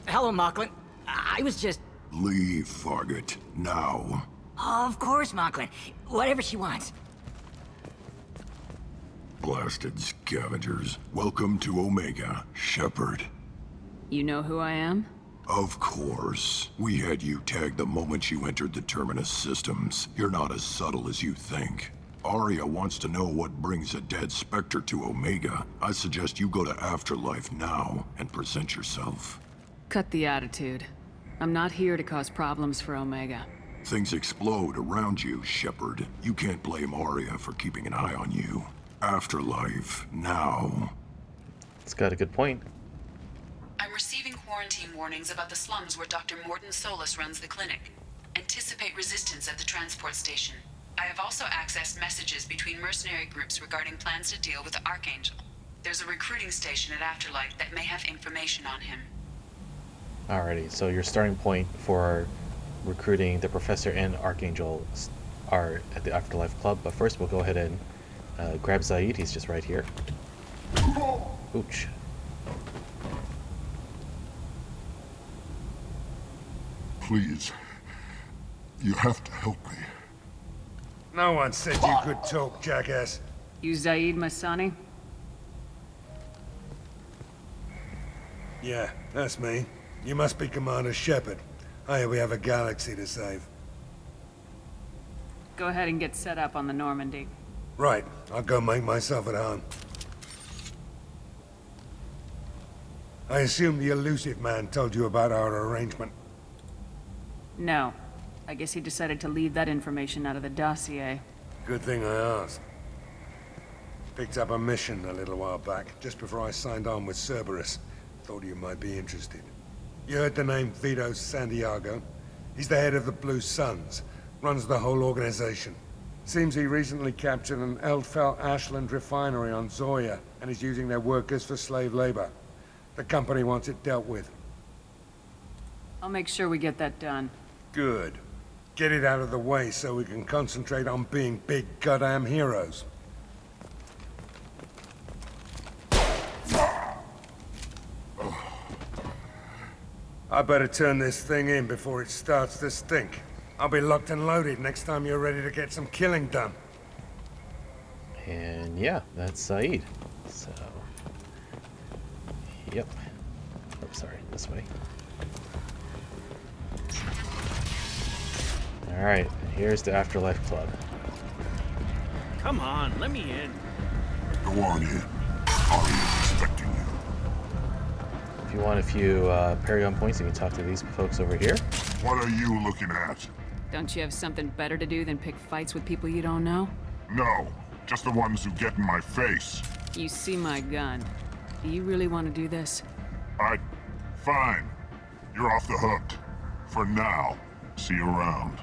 hello, Mocklin. I was just... Leave, Fargate. Now. Of course, Mocklin. Whatever she wants. Blasted scavengers. Welcome to Omega, Shepard. You know who I am? Of course. We had you tagged the moment you entered the Terminus systems. You're not as subtle as you think. Arya wants to know what brings a dead Spectre to Omega. I suggest you go to Afterlife now and present yourself. Cut the attitude. I'm not here to cause problems for Omega. Things explode around you, Shepard. You can't blame Arya for keeping an eye on you. Afterlife, now. It's got a good point. I'm receiving quarantine warnings about the slums where Dr. Morton Solus runs the clinic. Anticipate resistance at the transport station. I have also accessed messages between mercenary groups regarding plans to deal with the Archangel. There's a recruiting station at Afterlife that may have information on him. Alrighty, so your starting point for recruiting the Professor and Archangel are at the Afterlife Club, but first we'll go ahead and grab Zaid. He's just right here. Ooch. Please. You have to help me. No one said you could talk, jackass. You Zaid Masani? Yeah, that's me. You must be Commander Shepard. Hey, we have a galaxy to save. Go ahead and get set up on the Normandy. Right, I'll go make myself at home. I assume the elusive man told you about our arrangement. No. I guess he decided to leave that information out of the dossier. Good thing I asked. Picked up a mission a little while back, just before I signed on with Cerberus. Thought you might be interested. You heard the name Vito Santiago? He's the head of the Blue Suns, runs the whole organization. Seems he recently captured an Eldfell Ashland refinery on Zoya, and is using their workers for slave labor. The company wants it dealt with. I'll make sure we get that done. Good. Get it out of the way so we can concentrate on being big goddamn heroes. I better turn this thing in before it starts to stink. I'll be locked and loaded next time you're ready to get some killing done. And yeah, that's Saeed. So, yep. Oh, sorry, this way. Alright, here's the Afterlife Club. Come on, let me in. Go on in. Arya's expecting you. If you want a few Paragon points, you can talk to these folks over here. What are you looking at? Don't you have something better to do than pick fights with people you don't know? No, just the ones who get in my face. You see my gun. Do you really want to do this? Fine. You're off the hook. For now. See you around.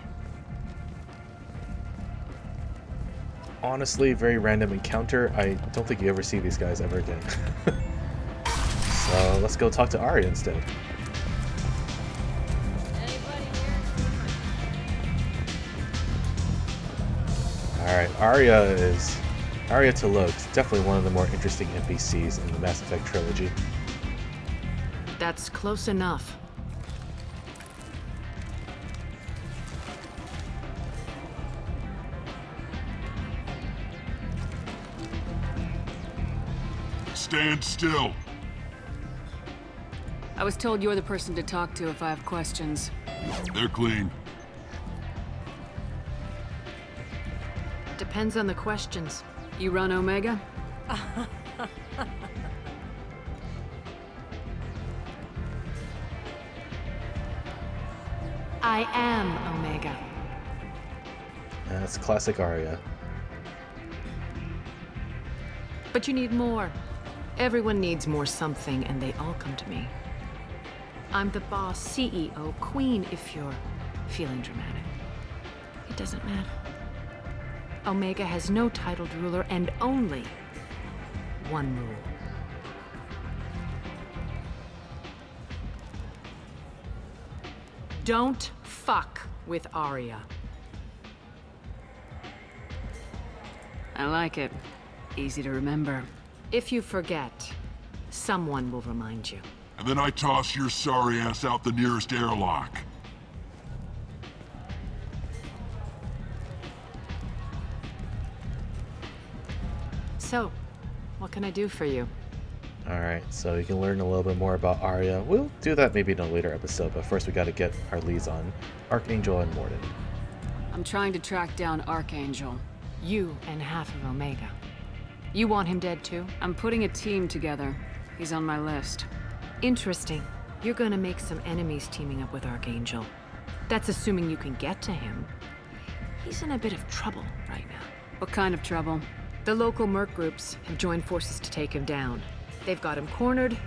Honestly, very random encounter. I don't think you ever see these guys ever again. So let's go talk to Arya instead. Alright, Arya T'Loak's definitely one of the more interesting NPCs in the Mass Effect trilogy. That's close enough. Stand still. I was told you're the person to talk to if I have questions. They're clean. Depends on the questions. You run Omega? I am Omega. That's classic Arya. But you need more. Everyone needs more something, and they all come to me. I'm the boss, CEO, queen, if you're feeling dramatic. It doesn't matter. Omega has no titled ruler and only one rule. Don't fuck with Arya. I like it. Easy to remember. If you forget, someone will remind you. And then I toss your sorry ass out the nearest airlock. So, what can I do for you? Alright, so you can learn a little bit more about Arya. We'll do that maybe in a later episode, but first we gotta get our leads on Archangel and Mordin. I'm trying to track down Archangel. You and half of Omega. You want him dead too? I'm putting a team together. He's on my list. Interesting. You're gonna make some enemies teaming up with Archangel. That's assuming you can get to him. He's in a bit of trouble right now. What kind of trouble? The local merc groups have joined forces to take him down. They've got him cornered,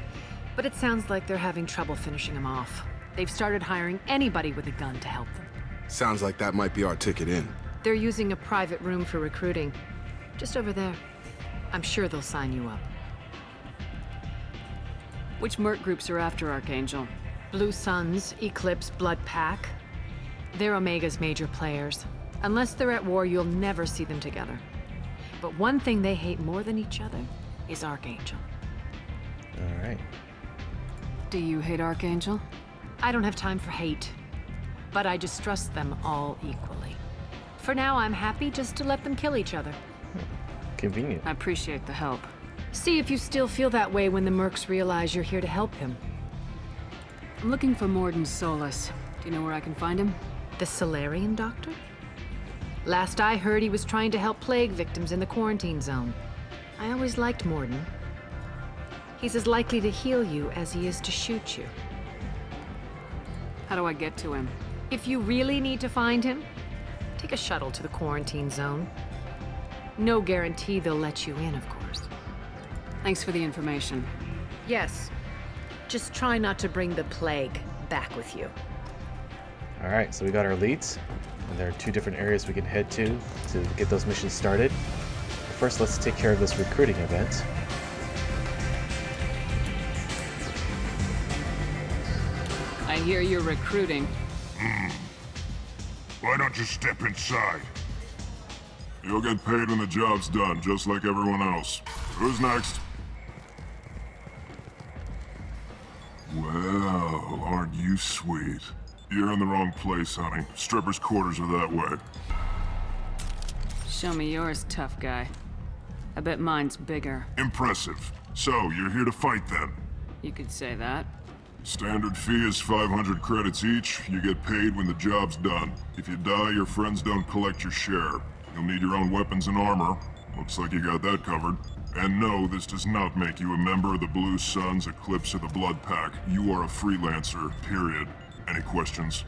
but it sounds like they're having trouble finishing him off. They've started hiring anybody with a gun to help them. Sounds like that might be our ticket in. They're using a private room for recruiting. Just over there. I'm sure they'll sign you up. Which merc groups are after Archangel? Blue Suns, Eclipse, Blood Pack. They're Omega's major players. Unless they're at war, you'll never see them together. But one thing they hate more than each other is Archangel. Alright. Do you hate Archangel? I don't have time for hate. But I distrust them all equally. For now, I'm happy just to let them kill each other. Convenient. I appreciate the help. See if you still feel that way when the mercs realize you're here to help him. I'm looking for Mordin Solus. Do you know where I can find him? The Solarian Doctor? Last I heard, he was trying to help plague victims in the quarantine zone. I always liked Morden. He's as likely to heal you as he is to shoot you. How do I get to him? If you really need to find him, take a shuttle to the quarantine zone. No guarantee they'll let you in, of course. Thanks for the information. Yes. Just try not to bring the plague back with you. All right, so we got our leads, and there are 2 different areas we can head to get those missions started. But first, let's take care of this recruiting event. I hear you're recruiting. Why don't you step inside? You'll get paid when the job's done, just like everyone else. Who's next? Well, aren't you sweet? You're in the wrong place, honey. Strippers' quarters are that way. Show me yours, tough guy. I bet mine's bigger. Impressive. So, you're here to fight then? You could say that. Standard fee is 500 credits each. You get paid when the job's done. If you die, your friends don't collect your share. You'll need your own weapons and armor. Looks like you got that covered. And no, this does not make you a member of the Blue Suns, Eclipse, or the Blood Pack. You are a freelancer, period. Any questions?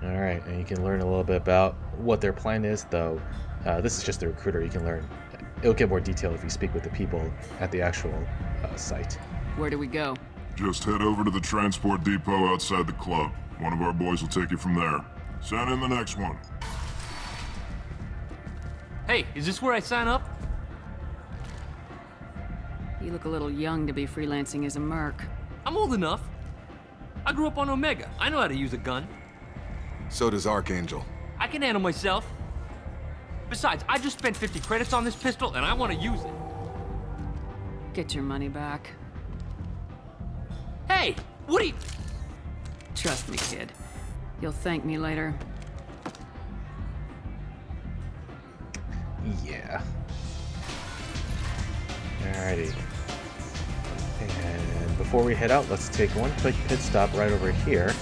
All right, and you can learn a little bit about what their plan is, though. This is just the recruiter. You can learn. It'll get more detail if you speak with the people at the actual site. Where do we go? Just head over to the transport depot outside the club. One of our boys will take you from there. Send in the next one. Hey, is this where I sign up? You look a little young to be freelancing as a merc. I'm old enough. I grew up on Omega. I know how to use a gun. So does Archangel. I can handle myself. Besides, I just spent 50 credits on this pistol, and I want to use it. Get your money back. Hey, what are you... Trust me, kid. You'll thank me later. Yeah. Alrighty. And before we head out, let's take one quick pit stop right over here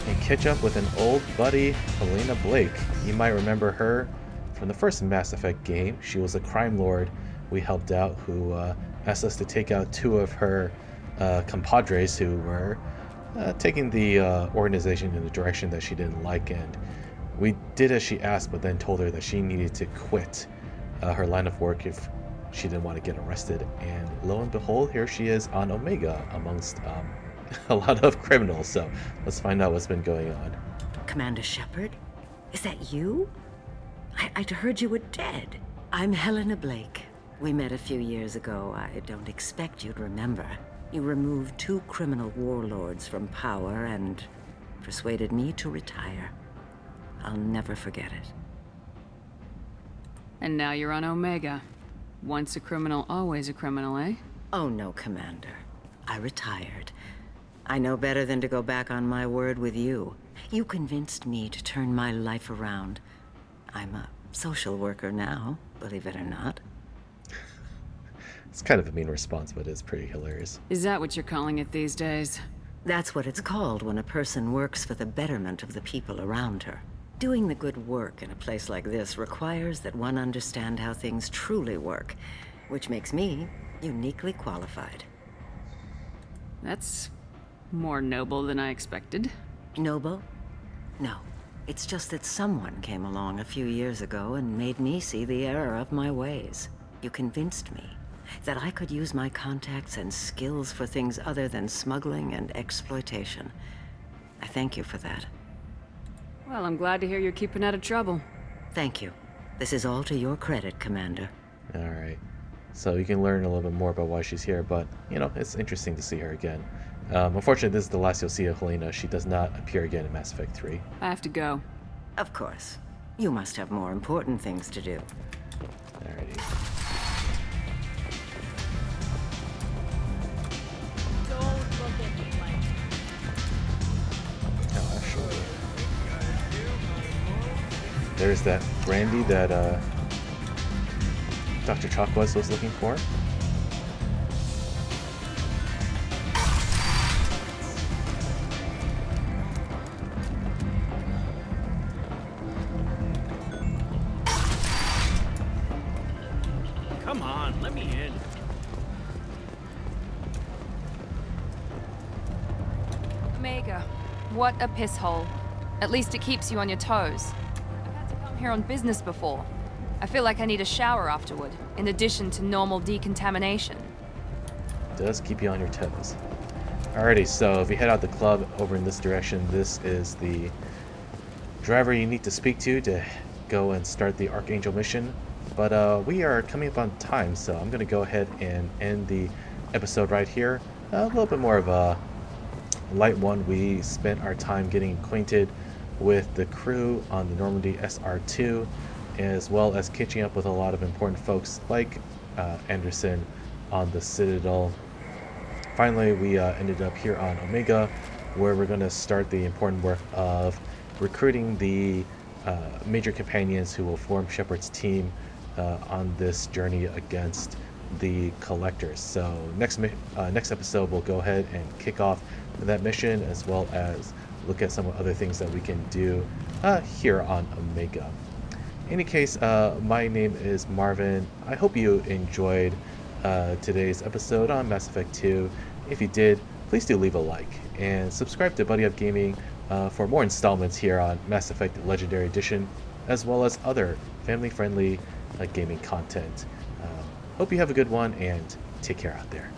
and catch up with an old buddy, Helena Blake. You might remember her from the first Mass Effect game. She was a crime lord we helped out who asked us to take out 2 of her compadres who were taking the organization in a direction that she didn't like, and we did as she asked, but then told her that she needed to quit her line of work if she didn't want to get arrested. And lo and behold, here she is on Omega amongst a lot of criminals. So let's find out what's been going on. Commander Shepard? Is that you? I'd heard you were dead. I'm Helena Blake. We met a few years ago. I don't expect you'd remember. You removed 2 criminal warlords from power and persuaded me to retire. I'll never forget it. And now you're on Omega. Once a criminal, always a criminal, eh? Oh no, Commander. I retired. I know better than to go back on my word with you. You convinced me to turn my life around. I'm a social worker now, believe it or not. It's kind of a mean response, but it's pretty hilarious. Is that what you're calling it these days? That's what it's called when a person works for the betterment of the people around her. Doing the good work in a place like this requires that one understand how things truly work, which makes me uniquely qualified. That's more noble than I expected. Noble? No. It's just that someone came along a few years ago and made me see the error of my ways. You convinced me that I could use my contacts and skills for things other than smuggling and exploitation. I thank you for that. Well, I'm glad to hear you're keeping out of trouble. Thank you. This is all to your credit, Commander. Alright. So you can learn a little bit more about why she's here, but, you know, it's interesting to see her again. Unfortunately, this is the last you'll see of Helena. She does not appear again in Mass Effect 3. I have to go. Of course. You must have more important things to do. Alrighty. Oh, actually, there's that brandy that Dr. Chakwas was looking for. Come on, let me in. Omega, what a piss hole. At least it keeps you on your toes. I've had to come here on business before. I feel like I need a shower afterward, in addition to normal decontamination. Does keep you on your toes. Alrighty, so if you head out the club over in this direction, this is the driver you need to speak to go and start the Archangel mission. But we are coming up on time, so I'm going to go ahead and end the episode right here. A little bit more of a light one. We spent our time getting acquainted with the crew on the Normandy SR-2, as well as catching up with a lot of important folks like Anderson on the Citadel. Finally, we ended up here on Omega, where we're going to start the important work of recruiting the major companions who will form Shepard's team on this journey against the Collectors. So next episode, we'll go ahead and kick off that mission, as well as look at some other things that we can do here on Omega. In any case, my name is Marvin. I hope you enjoyed today's episode on Mass Effect 2. If you did, please do leave a like and subscribe to Buddy Up Gaming for more installments here on Mass Effect Legendary Edition, as well as other family-friendly gaming content. Hope you have a good one, and take care out there.